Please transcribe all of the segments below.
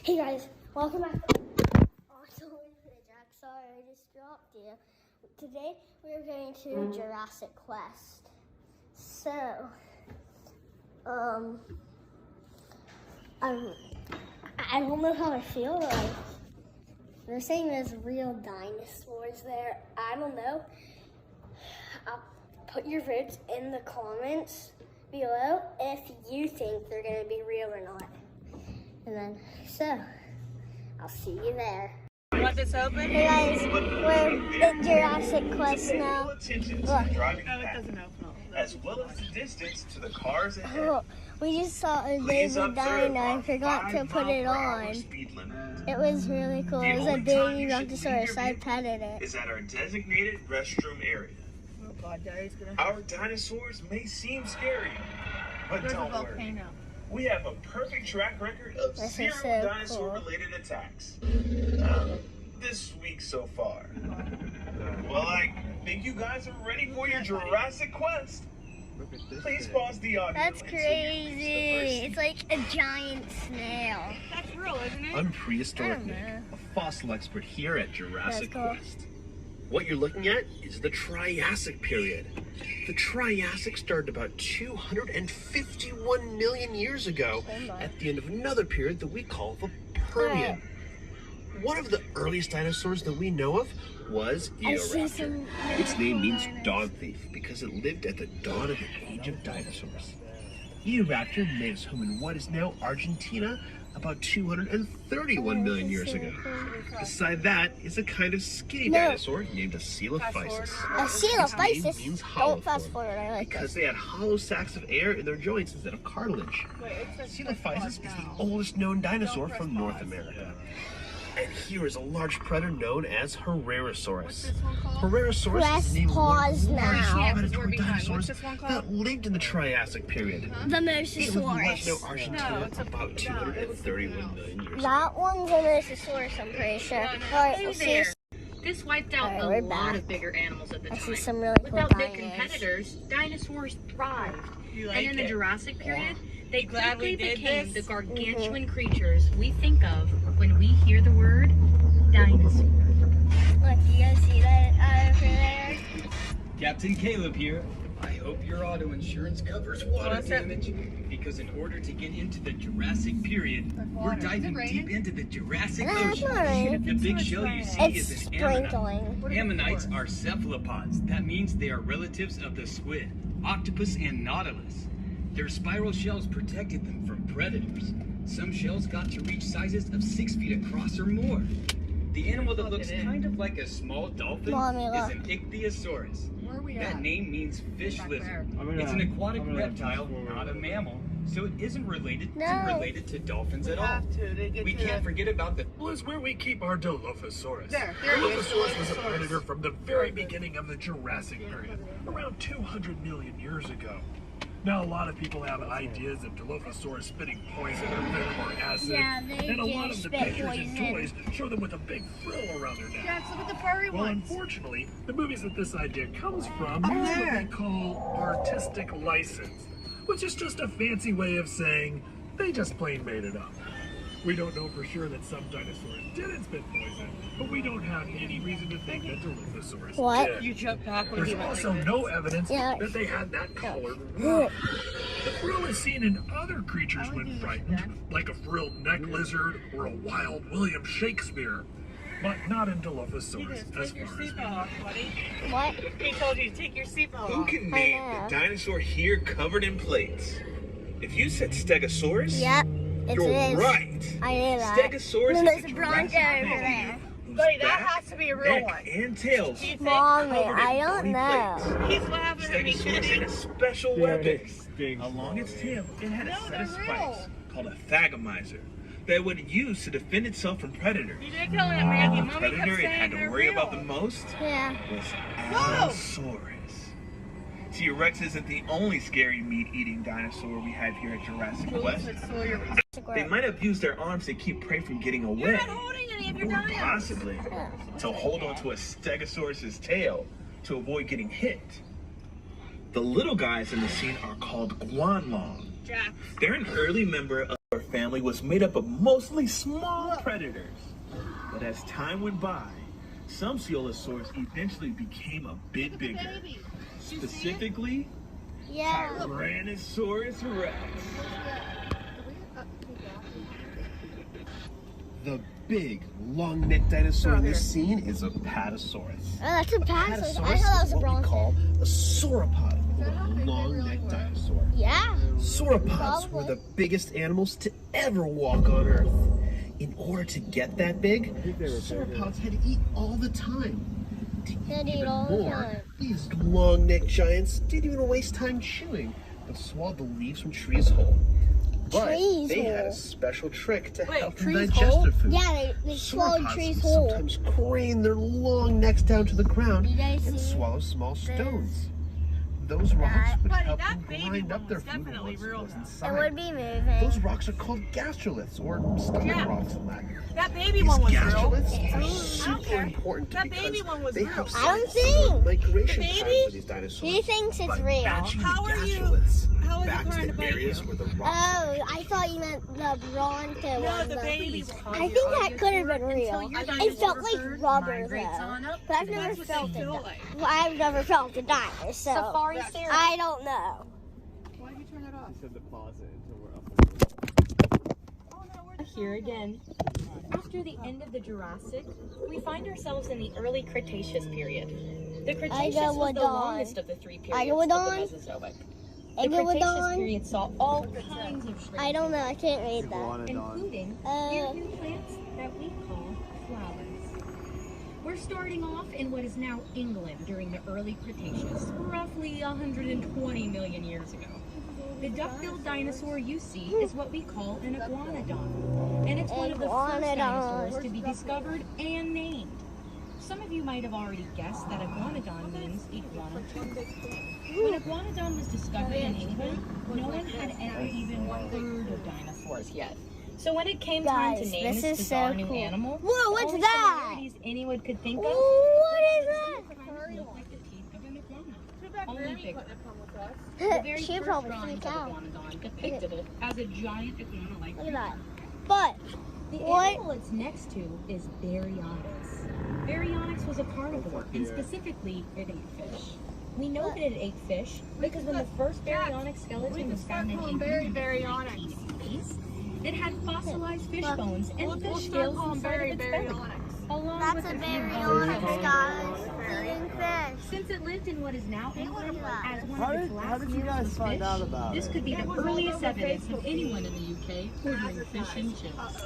Hey guys, welcome back. Jack, sorry I just dropped you. Today we're going to Jurassic Quest. So, I don't know how I feel. Like they're saying there's real dinosaurs there. I don't know. I'll put your votes in the comments below if you think they're going to be real or not. And then, so, I'll see you there. You want this open? Hey guys, we're at Jurassic Quest now. Look. It doesn't open. As well as the distance to the cars ahead. Oh, we just saw a baby dino. I forgot to put it on. It was really cool. It was a baby brontosaurus. I petted it. Is at our designated restroom area. Oh God, Daddy's gonna. Our dinosaurs may seem scary, but don't worry. We have a perfect track record of zero dinosaur-related attacks. This week so far. Well, I think you guys are ready for your Jurassic Quest. Please pause the audio. That's crazy. It's like a giant snail. That's real, isn't it? I'm Prehistoric Nick, a fossil expert here at Jurassic Cool. Quest. What you're looking at is the Triassic period. The Triassic started about 251 million years ago at the end of another period that we call the Permian. One of the earliest dinosaurs that we know of was Eoraptor. Its name means dog thief because it lived at the dawn of the age of dinosaurs. Eoraptor made its home in what is now Argentina about 231 million years ago. Beside that is a kind of skinny dinosaur named a Coelophysis. A Coelophysis? Means hollow Don't fast form, forward, I like because they had hollow sacs of air in their joints instead of cartilage. Coelophysis is the oldest known dinosaur from North America. And here is a large predator known as Herrerasaurus. Herrerasaurus is named one of the largest predatory dinosaurs that lived in the Triassic period. The It lived in what Mosasaurus. is now Argentina about 231 million years ago. That one's a Mosasaurus, I'm pretty sure. Alright, we'll see. This wiped out Alright, a we're lot back. of bigger animals at the I see time. some really cool Without big dinos. competitors, dinosaurs thrived. You like And in the it? Jurassic period, they glad we quickly did became this? the gargantuan creatures we think of when we hear the word dinosaur. Look, do you guys see that over there? Captain Caleb here. I hope your auto insurance covers water What's that? damage, because in order to get into the Jurassic period, we're diving deep into the Jurassic No, it's Ocean. not raining. The big show you see It's is an ammonite. sprinkling. Ammonites are cephalopods. That means they are relatives of the squid, octopus, and nautilus. Their spiral shells protected them from predators. Some shells got to reach sizes of 6 feet across or more. The animal that looks kind of like a small dolphin Mommy, is look. an ichthyosaurus. Where are we That at? name means fish lizard. It's an aquatic reptile, not a mammal, so it isn't related to dolphins at all. We can't forget about the Was where we keep our Dilophosaurus. There he is. Dilophosaurus was a predator from the very beginning of the Jurassic period, around 200 million years ago. Now, a lot of people have ideas of Dilophosaurus spitting poison or venom or acid, Yeah, they and a lot do of the spit pictures and poison. toys show them with a big frill around their neck. Jax, look at the furry Well, ones. unfortunately, the movies that this idea comes from use what there. they call artistic license, which is just a fancy way of saying they just plain made it up. We don't know for sure that some dinosaurs didn't spit poison, but we don't have any reason to think that Dilophosaurus What? did. You jump back when There's you went also like no evidence Yeah. that they had that colored rump. The frill is seen in other creatures when frightened, like a frilled neck lizard or a wild William Shakespeare, but not in Dilophosaurus, as Take your far as we seatbelt know. off, buddy. What? He told you to take your seatbelt Who off. can I name know. the dinosaur here covered in plates? If you said Stegosaurus, Yep, it you're is. right. I knew that. Stegosaurus And there's is a a bronco Jurassic over mammal there. whose Buddy, that back, has to be a real neck, one. and tails Do you think? Mommy, covered in I don't bony know. plates. He's laughing at me. Stegosaurus had a special weapon. Along its tail, it had a No, set of they're spikes real. called a thagomizer that it would use to defend itself from predators. You didn't tell him, Maggie. The Mommy kept predator it saying had to they're worry real. about the most Yeah. was Allosaurus. T-Rex isn't the only scary meat-eating dinosaur we have here at Jurassic Quest. They might have used their arms to keep prey from getting away. You're not holding any of your Or dinos. possibly to hold onto a Stegosaurus's tail to avoid getting hit. The little guys in the scene are called guanlong. Jack. They're an early member of our family was made up of mostly small predators. But as time went by, some coelosaurs eventually became a bit bigger. Specifically, Tyrannosaurus Rex. The big, long-necked dinosaur in this scene is a Apatosaurus. Oh, that's a Apatosaurus. I Apatosaurus thought that was is a what we bronze. call a sauropod, a long-necked dinosaur. Yeah. Sauropods were the biggest animals to ever walk on Earth. In order to get that big, sauropods had to eat all the time. To Had to eat eat even all the more, time. these long-necked giants didn't even waste time chewing, but swallowed the leaves from trees whole. But Trees they had a whole? special trick to help them trees digest whole? their food. Yeah, they swallowed Sauropods trees would whole. sometimes crane their long necks down to the ground You guys and see swallow small stones. Those rocks would Buddy, help that them baby grind one up their was food definitely once it real was though. inside. It would be moving. Those rocks are called gastroliths, or stomach Yeah. rocks in Latin. That baby These one was real. gastroliths are I don't super care. important That because baby one was they real. help I don't set some think. migration The patterns baby? of these dinosaurs. He thinks it's by real. matching How the are you- gastroliths how is it back trying to to the bite areas you? where the rocks Oh, I thought you meant the bronto No, one. the baby one. I think that could have been real. It felt like rubber migrates on though. up. But I've never That's what they felt it. feel like. Well, I've never felt a dinosaur, so Safari Sarah. I don't know. Here again. After the end of the Jurassic, we find ourselves in the early Cretaceous period. The Cretaceous was the Iguanodon. longest of the three periods of Iguanodon. the Mesozoic. The Cretaceous Iguanodon. period saw all kinds of shrinking, I don't know. I can't read that. including year-round plants that we call flowers. We're starting off in what is now England during the early Cretaceous, roughly 120 million years ago. The duck-billed dinosaur you see is what we call an iguanodon, and it's one of the first Iguanodon. dinosaurs to be discovered and named. Some of you might have already guessed that iguanodon means iguana. When iguanodon was discovered in England, no one had ever even heard of dinosaurs yet. So when it came time to Guys, name this this is bizarre so new cool. animal, Whoa, what's the only that? similarities anyone could think of What is that? look like the teeth of an iguana, only bigger. The very She'll first probably drawings freak of out. iguanodon depicted it as a giant iguana-like Look at that. creature. But The what? animal it's next to is Baryonyx. Baryonyx was a carnivore, and specifically, it ate fish. We know that it ate fish because when the first Baryonyx skeleton was found in England in the 1880s, it had fossilized fish bones and fish scales inside of its belly, along That's with a a few Baryonyx, bones. guys. Eating fish. Since it lived in what is now England as one How of its did last you meals guys was find fish, out about this it? could be the earliest evidence of anyone in the UK ordering fish and chips.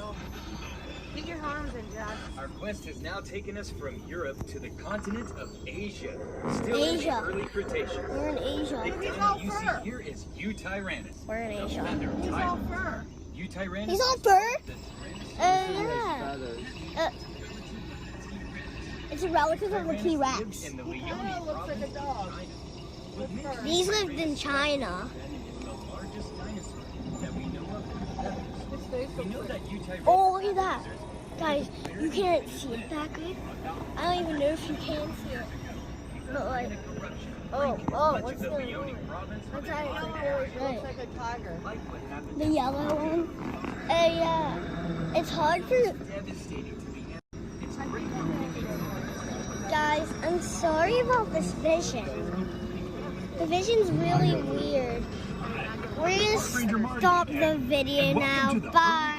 Get your arms in, Josh. Our quest has now taken us from Europe to the continent of Asia. Still in Asia. the early Cretaceous. We're in The Asia. dino you see here is Eutyrannus. We're in Asia. He's all fur. Eutyrannus. He's all fur? The Tyrannosaurus Yeah. Feathers. It's a relative of the lived T-Rex. in the Liaoning province of China. With many These lived in China. the largest dinosaur that we know of in the feathers. We know that Eutyrannus. Oh, look at that. Guys, you can't see it that good. I don't even know if you can see it. But like, oh, what's the Liaoning province What's that? Right. Like a tiger. like what happened The yellow one? Yeah. It's hard for... devastating to the animal. It's great Guys, I'm sorry about this vision. The vision's really weird. We're gonna stop the video now. Bye.